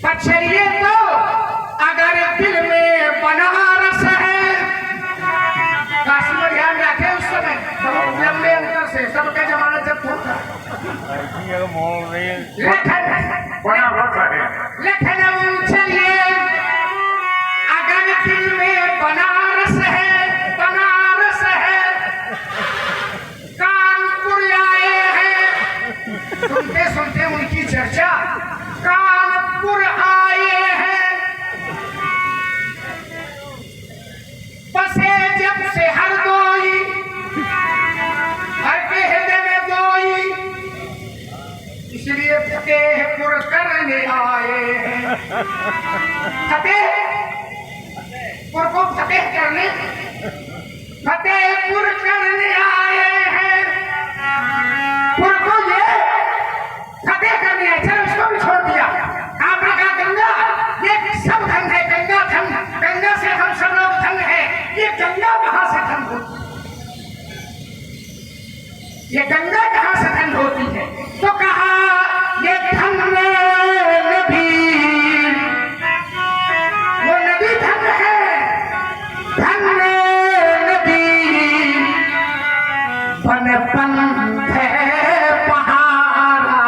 पछड़िए तो अगर दिल में बनारस है। काशी में ध्यान रखे उस समय सब लंबे अंतर से, सबका जमाना जब था। लखनऊ चलिए, अगर दिल में बनारस है, बनारस है। कानपुर आए हैं, सुनते सुनते उनकी चर्चा, कानपुर आए हैं। बसे जब से हरदोई, हर के हृदय में गोई, इसलिए फतेहपुर करने आए हैं। फतेहपुर को फतेह करने, फतेहपुर करने आए हैं। पुर को ये फतेह करने आए। चलो इसको भी छोड़ दिया। आपने कहा गंगा, ये सब धन है, गंगा धन, गंगा से हम सब लोग धन है। ये गंगा कहाँ से धन होती है? ये गंगा कहाँ से धन होती है? तो कहा ये धन नदी, वो नदी धन है, धन नदी, बन पंथ है पहाड़ा।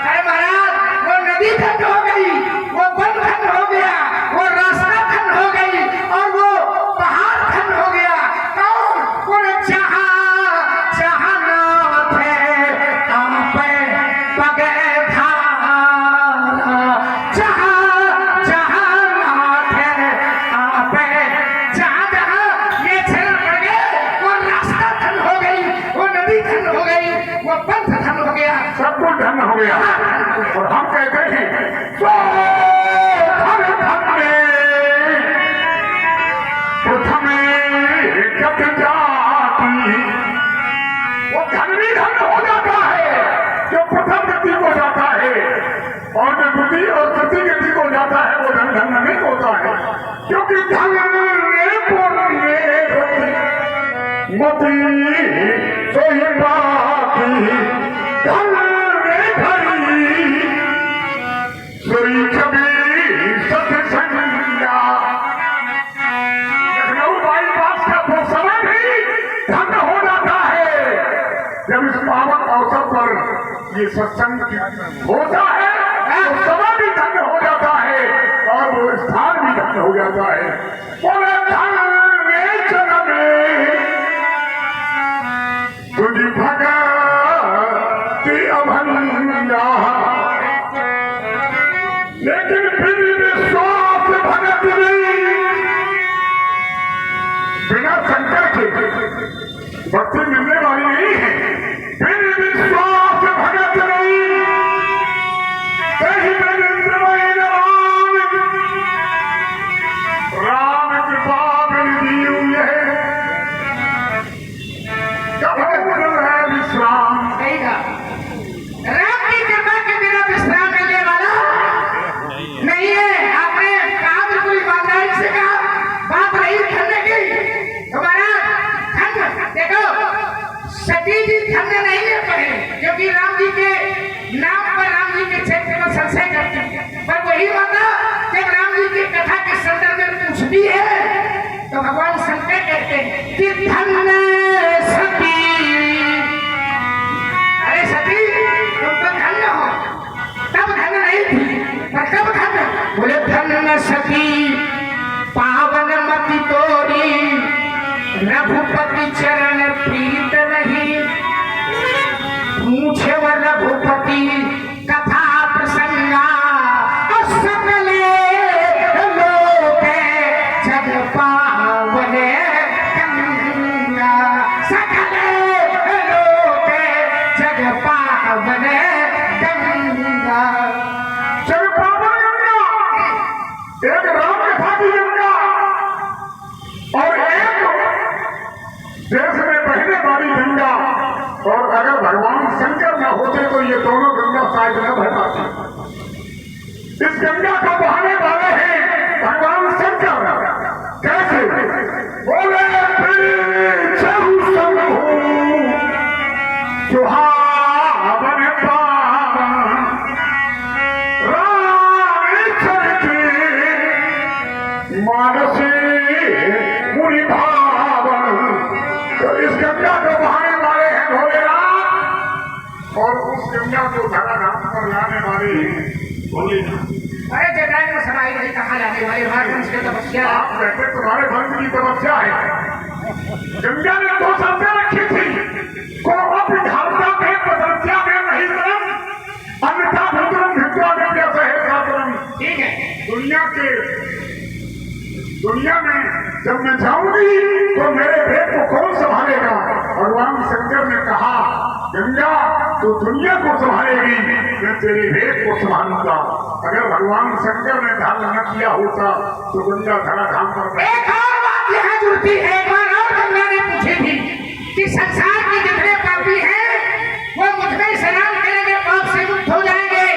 अरे महाराज, वो नदी धन हो गई, वो वन धन हो गया, वो रास्ता धन हो गई, और वो पहाड़ धन हो गया। कौन? वो जहाँ जहाँ नाथ है हो गया। और हम कहते हैं सो धन धन्य प्रथमे गत जाति। वो धन भी धन हो जाता है जो प्रथम गति को जाता है, और जो द्वितीय और तृतीय गति को जाता है वो धन धन नहीं होता है, क्योंकि धन मती सोई बाकी धन धरी सोई छवि सत्संगा। लखनऊ बाईपास का वो समय भी धन हो जाता है जब इस पावन अवसर पर ये सत्संग होता है, तो समय भी धन हो जाता है और वो स्थान भी धन हो जाता है। बोले धन में जन्म तुझी भगति अभंगा, लेकिन फिर विश्वास भगत नहीं। बिना शंकर के भक्ति मिलने वाली नहीं है। फिर विश्वास भगत नहीं, कहीं राम कृपा दी हुई है, विश्राम राम की कृपा के बिना विश्राम मिलने वाला नहीं है। आपने कहा बिल्कुल ईमानदारी से कहा, बात रही धन्य की। तुम्हारा धन्य देखो, सती जी धन्य नहीं है पढ़े, क्योंकि राम जी के नाम पर राम जी के क्षेत्र में संशय करती है। पर वही माता जब राम जी की कथा के संदर्भ में पूछती है तो भगवान शंकर कहते हैं कि धन्य सती। अरे सती, तुम तो धन्य हो, तब धन्य नहीं थी, पर कब धन्य? बोले धन्य सती पावन मति तोरी, रघुपति चरण प्रीत नहीं। पूछे व रघुपति कथा प्रसंगा, सकले लोक जग पावने गंगा। सकले लोक जग पावने गंगा। जग पावन गंगा, एक राम कथा की गंगा और एक देश में बहने वाली गंगा। और अगर भगवान शंकर न होते तो ये दोनों गंगा शायद न बह पाती। इस गंगा को बहाने वाले हैं भगवान शंकर। कैसे? बोले सुहावन पावन रामेश्वर के मानसी मुनि भावन। तो इस गंगा को बहाने वाले हैं भोलेनाथ, और उस गंगा को धराधाम पर लाने वाले हैं भोलेनाथ। अरे जटायु में समाई नहीं, कहा जाने वाले भारत की तपस्या। आप कहते तुम्हारे वंश की तपस्या है। गंगा ने दो शर्तें रखी थी, को विधानता में तपस्या में नहीं करम, अन्यथा भूतरम भिद्या में जैसे है सातरम। ठीक है, दुनिया में जब मैं जाऊंगी तो मेरे भेद को कौन संभालेगा? भगवान शंकर ने कहा गंगा तो दुनिया को संभालेगी, मैं तेरे भेद को संभालूंगा। अगर भगवान शंकर ने धारण न किया होता तो गंगा धराधाम पर। एक और बात यहाँ जुड़ती है। एक बार और गंगा ने पूछी थी कि संसार के जितने पापी हैं वो मुझ में स्नान करेंगे, पाप से मुक्त हो जाएंगे,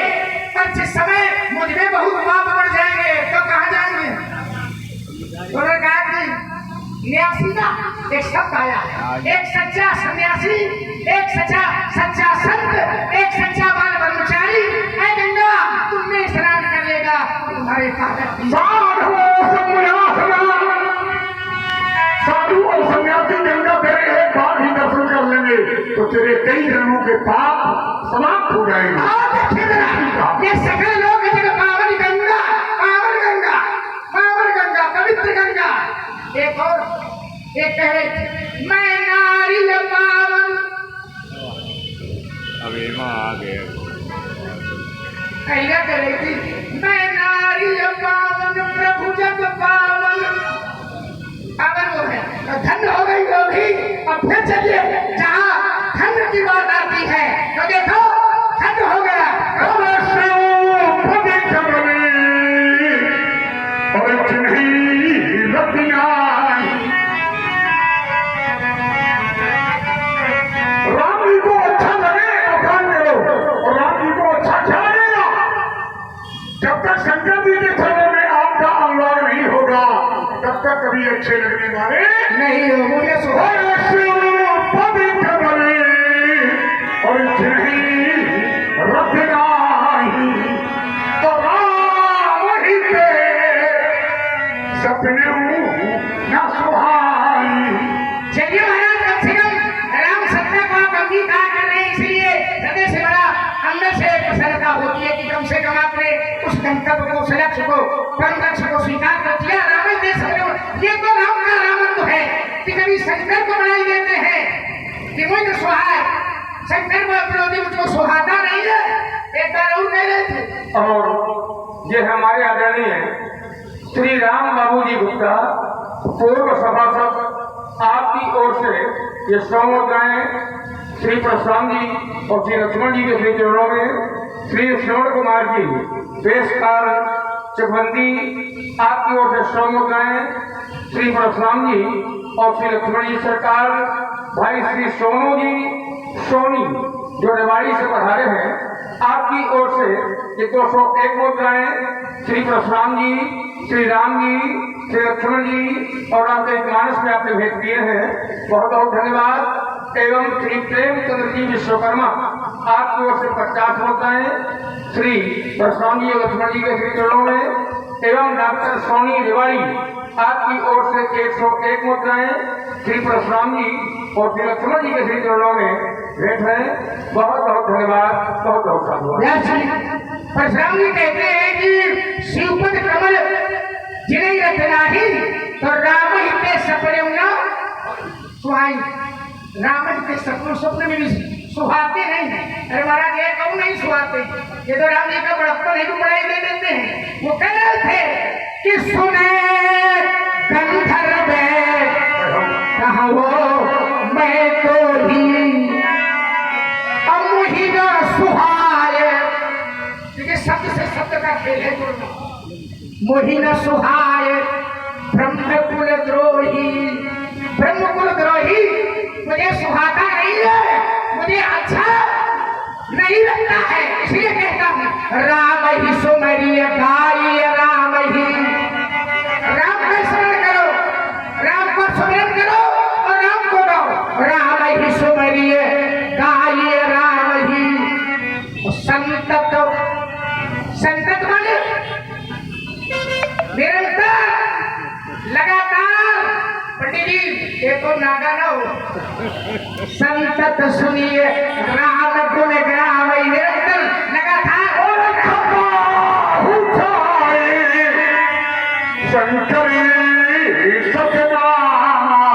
पर जिस समय मुझ में बहुत पाप बढ़ जाएंगे तो कहाँ जाएंगे? उन्होंने कहा कि न्यासी का एक शब्द आया, एक सच्चा सन्यासी, एक सच्चा संत, एक सच्चा बाल ब्रह्मचारी। ऐ गंगा, तुमने स्नान कर लेगा, तुम्हारे साधु और सन्यासी गंगा तेरे एक बार ही दर्शन कर लेंगे तो तेरे कई जन्मों के पाप समाप्त हो जाएंगे। ये सकल लोग जगह पावन गंगा, पावन गंगा, पावन गंगा, पवित्र गंगा। एक और एक कहे मैं नारी पावन, अभी मां आ गए। क्या करेगी? मैं नारी पावन, प्रभु जग पावन। पावन वो है तो धन्य हो गई वो भी। और फिर चलिए जहाँ धन्य की बात आती है तो देखो धन्य हो गया भी अच्छे लगने वाले नहीं हो, मुझे सुहाए ऐसे पवित्र बने और जिन्हें रखनाही तो राम ही पे सपने न सुहाई। चलिए महाराज, कम से कम राम सत्य को आप अंगीकार कर रहे हैं, इसलिए हृदय से बड़ा अंदर से प्रसन्नता होती है कि कम से कम आपने उस गंतव्य को, उस लक्ष्य को, परम लक्ष्य को स्वीकार कर दिया। राम दे सकते, ये तो राम का रामत्व है कि कभी शंकर को बनाई देते हैं कि मुझे सुहाए, शंकर को अपने मुझको सुहाता नहीं है, एक बार और कह रहे थे। और ये हमारे आदरणीय श्री राम बाबूजी गुप्ता पूर्व सभासद, आपकी ओर से ये 100 मुद्राएं श्री परशुराम जी और श्री लक्ष्मण जी के श्री चरणों में श्री श्रवण कुमार जी पेशकार चकबंदी, आपकी ओर से 100 मुद्राएं श्री परशुराम जी और श्री लक्ष्मण जी सरकार, भाई श्री सोनू जी सोनी जो रेवाड़ी से पधारे हैं, आपकी ओर से ये 201 मुद्राएं श्री परशुराम जी, श्री राम जी, श्री लक्ष्मण जी और आपके मानस में आपने भेज दिए हैं, बहुत बहुत धन्यवाद। एवं श्री प्रेमचंद्र जी विश्वकर्मा, आपकी ओर से 50 मुद्राएं श्री परशुराम जी और लक्ष्मण जी के श्री चरणों में, एवं डॉक्टर सोनी रेवाड़ी, आपकी ओर से 101 मुद्राएं श्री परशुराम जी और श्री लक्ष्मण जी के श्री चरणों में भेंट है। बहुत बहुत धन्यवाद, बहुत बहुत धन्यवाद। परशुराम जी कहते हैं कि शिवपद कमल जिन्हें रचनाही तो राम ही के सपने न सुहाई। राम जी के सपनों स्वप्न में भी सुहाते नहीं है। अरे महाराज, ये कौन नहीं सुहाते, ये तो राम जी का बड़प्पन है, बढ़ाई दे देते हैं। वो कह रहे थे कि सुने गंधर्व कहा वो मैं तो ही अमुहिना सुहाए, क्योंकि शब्द से शब्द का खेल है जोड़ना। मोहिना सुहाए ब्रह्मकुल द्रोही, ब्रह्मकुल द्रोही मुझे सुहाता नहीं है, मुझे अच्छा नहीं लगता है, इसलिए कहता हूँ राम ही सुमरिय गाय, राम ही, राम का स्मरण करो, राम को स्मरण करो और राम को गाओ। राम ही सुमरिय गाय, राम ही संतत, संतत माने निरंतर, लगातार। पंडित जी ये तो नागा ना हो, संतत सुनिए राम गुण गावै, निरंतर लगातार। शंकरी सतनामा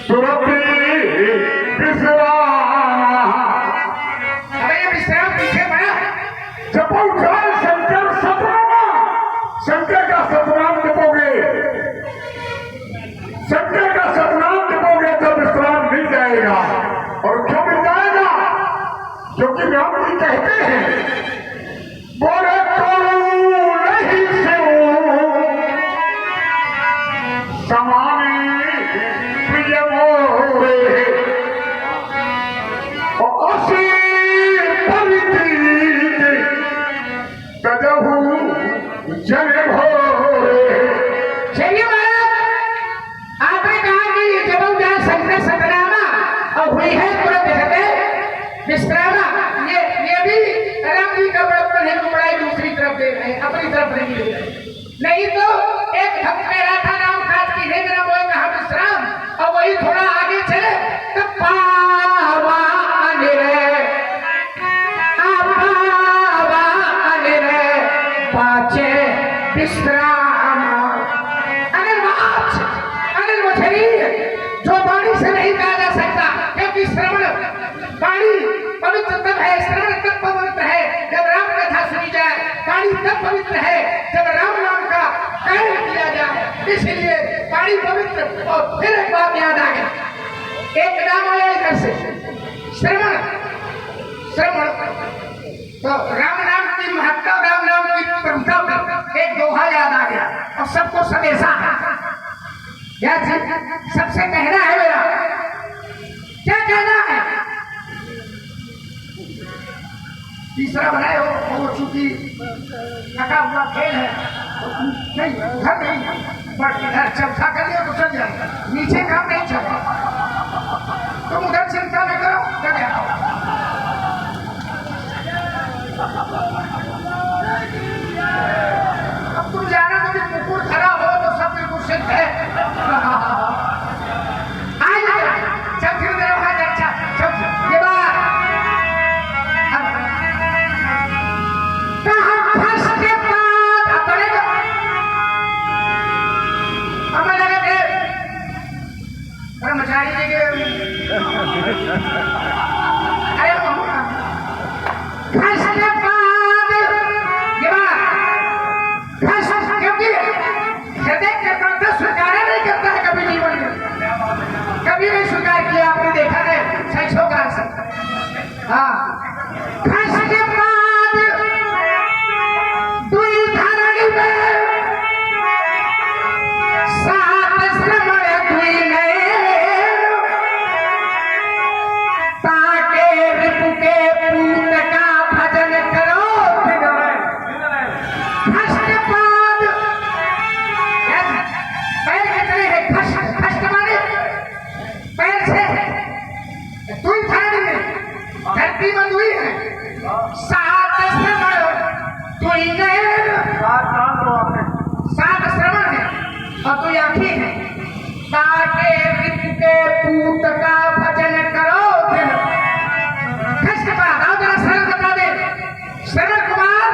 सुरभि विश्रामा। अबे ये विश्राम पीछे पड़ा, जपो जाए शंकर सतनामा, शंकर का सतनाम जपोगे, शंकर का सतनाम जपोगे तो विश्राम मिल जाएगा। और क्यों मिल जाएगा? क्योंकि राम जी कहते हैं बोले नहीं से समाने प्रिय मोरे और असी परितीत तजहु जन भोरे। चलिए महाराज, आपने कहा कि जब जहाँ शंकर सतनामा और हुई है तुरंत कहते विश्रामा, ये भी राम जी का बड़प्पन है, बड़ाई दूसरी तरफ दे रहे हैं, अपनी तरफ नहीं दे रहे। नहीं तो एक भक्त कह रहा था राम काज की है मेरा वो कहा विश्राम, और वही थोड़ा आगे चले तो पावान रे, पावान रे पाचे विश्राम। अनिल मछली जो वाणी से नहीं कहा जा सकता, क्योंकि श्रवण वाणी पवित्र तब है, श्रवण तब पवित्र है जब राम कथा सुनी जाए, वाणी तब पवित्र है जब राम नाम का गायन किया जाए, इसलिए वाणी पवित्र। और फिर एक बात याद आ गई, एक नाम आया इधर से श्रवण, श्रवण तो राम नाम की महत्ता, राम नाम की प्रभुता का एक दोहा याद आ गया और सबको संदेशा याद सबसे कहना है मेरा, क्या कहना है? तीसरा बनाए हो हो चुकी थका हुआ खेल है। नहीं उधर नहीं, बट इधर चौथा कर लिया तो चल जाएगा, नीचे काम नहीं चलेगा। तुम उधर चिंता न करो, चले आओ। अब तुम जाना तो भी कुकुर खड़ा हो तो सब बिल्कुल सिद्ध है। चल फिर मेरा हाथ अच्छा चल ये बात कहाँ फंस के बाद अपने हमें लगे थे कर्मचारी जी के अरे फंस के बाद ये बात फंस क्योंकि हृदय के प्रति स्वीकार नहीं करता है कभी जीवन में, कभी नहीं स्वीकार किया। आपने देखा है सही होगा सब। हाँ फंस के बाद दुई धरणी में सात श्रमण दुई नए ताके रिपु के पूत का भजन करो। फंस के बाद पैर कितने हैं? फंस माने पैर से दुई धरणी में धरती में दुई है, सात श्रमण दुई नए, सात श्रवण है और दुई आंखें हैं। ताके रिपु के पूत का भजन करो। के बाद आओ जरा सरल बता दे। श्रवण कुमार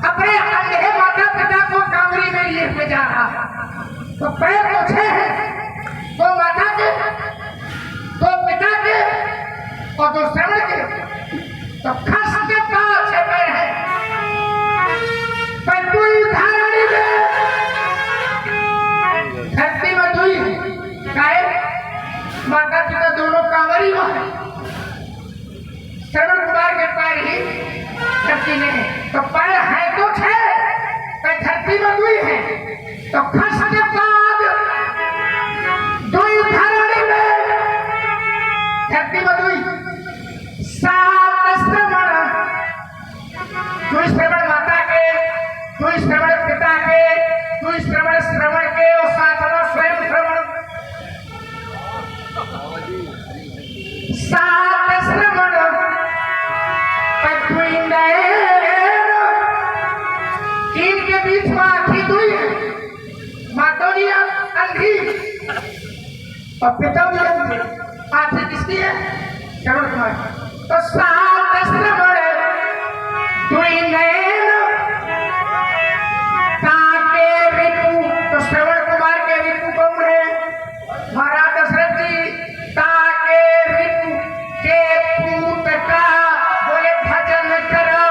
अपने अंधे माता पिता को कांवरी में लिए हुए जा रहा है, तो पैर तो छह है, दो माता के, दो पिता के और दो श्रवण के, तो खस के पास है पैर है। पर दुई धारणी में धरती में दुई गाय माता पिता दोनों कांवरी है, श्रवण कुमार के पैर ही धरती में है, तो पैर है तो छह, पर धरती में दुई है, तो खस के बाद दुई धारणी में धरती में दुई सात श्रवण, दुई श्रवण माता के, दुई श्रवण पिता के, दुई श्रवण श्रवण के और सातवां स्वयं श्रवण। सात श्रवण दुई नयन, इनके बीच में आंखी दुई है, मातोरी अंधी और पिता भी अंधी। आंखें किसकी है? श्रवण कुमार। तो सात श्रवण दुई नयन ताके रिपु, तो श्रवण कुमार के रिपु कौन है? महाराज दशरथ जी। ताके रिपु के पूत का बोले भजन करो।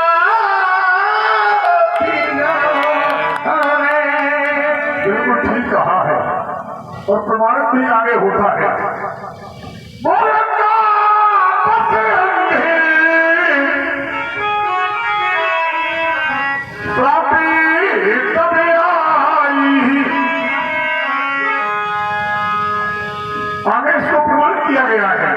बिल्कुल ठीक कहा है और प्रमाणित भी आगे होता है। आगे इसको प्रमाणित किया गया है।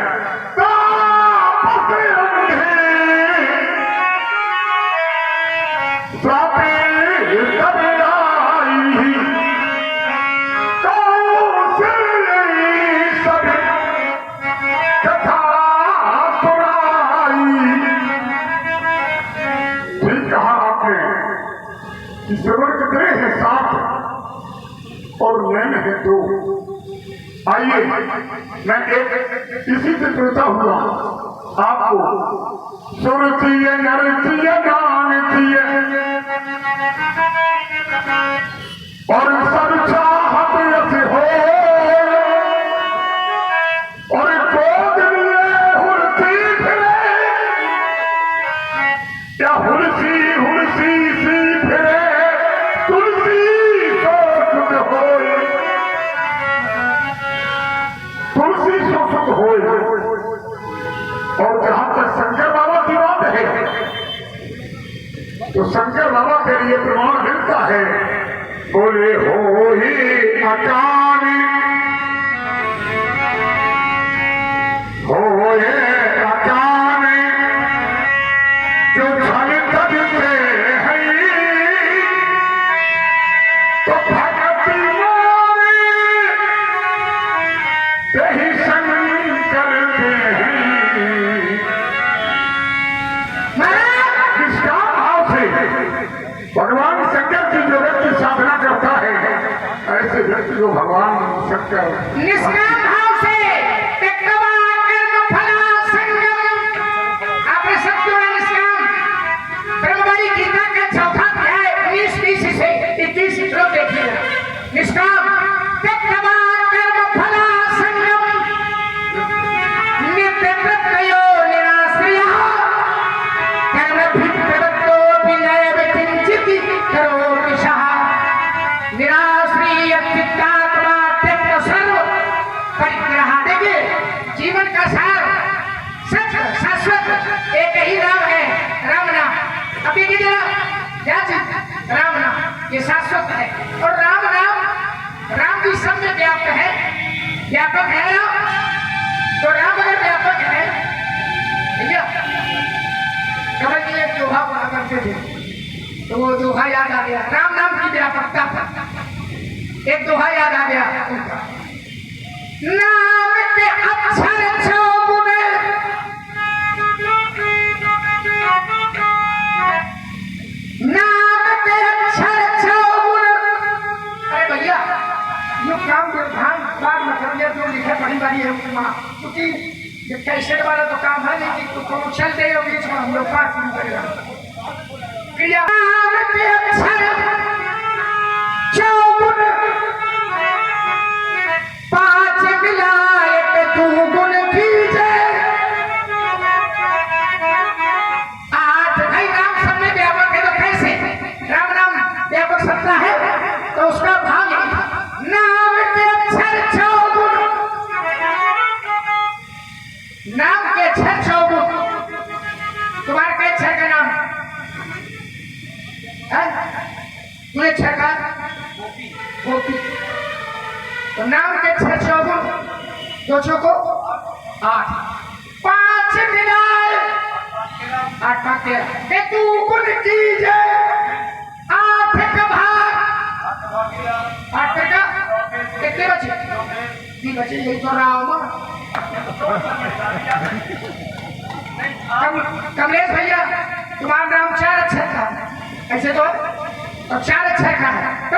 ठीक कहा आपने कि श्रवण कितने हैं? सात और नैन है दो। आइए मैं एक इसी से जुड़ता हुआ आपको सुरतीय नरतीय गानतीय और सब चाहत ऐसे हो और गोद लिए हुलसी फिरे या हुलसी हुलसी सी फिरे तुलसी तो सुध होए, तुलसी सो सुध होए। और जहां तक शंकर बाबा की बात है तो शंकर बाबा के लिए प्रमाण मिलता है। बोले हो ही अकानी हो ये अकानी जो छल तक भगवान शंकर की जो व्यक्ति साधना करता है, ऐसे व्यक्ति को भगवान शंकर निष्काम भाव से त्यक्त्वा कर्मफला संगम। आपने सब जोड़ा निष्काम। ब्रह्मवाणी गीता का चौथा अध्याय 19-20 से 21 श्लोक देखिएगा। निष्काम त्यक्त्वा कर्मफला संगम नित्यप्रत्ययो निराश्रयः कर्मभिप्रवृत्तोऽपि नैव किञ्चित् करोति सः निराश्रय चित्तात्मा त्यक्त सर्व परिग्रह। देखिए जीवन का सार सच शाश्वत एक ही नाम है, राम नाम। अभी की क्या चीज? राम नाम, ये शाश्वत है। और राम नाम, राम भी सब में व्याप्त है, व्यापक है ना। तो राम अगर व्यापक है, भैया कमल जी एक दोहा बोला करते थे, तो वो दोहा याद आ गया राम नाम की व्यापकता पर। एक दोहा याद आ गया उनका, नाम के अक्षर चौगुन, नाम के अक्षर चौगुन। अरे भैया यो काम भान बाद में कर लिया, जो लिखे पढ़ी बारी है वहाँ, क्योंकि ये कैसेट वाला तो काम है नहीं कि तो चल दे बीच में हम लोग पास नहीं करेगा। नाम के अक्षर चौगुन पांच मिलाए तू गुण कीजे। आठ भाई राम सब में व्यापक है, तो कैसे राम नाम व्यापक सत्ता है? तो उसका भाव यही, नाम के अक्षर चौगुन, नाम के अक्षर चौगुन। तुम्हारे के अक्षर का नाम है? तुम्हें अक्षर का गोपी। तो नाम के अक्षर चौगुन, दो चौको 8, 5 मिलाए 8 का 13 के तू गुण कीजे। 8 का भाग 8 का कितने बचे? 3 बचे। यही तो राम। कमलेश भैया तुम्हारा नाम 4 अक्षर का, ऐसे तो 4 अक्षर का है।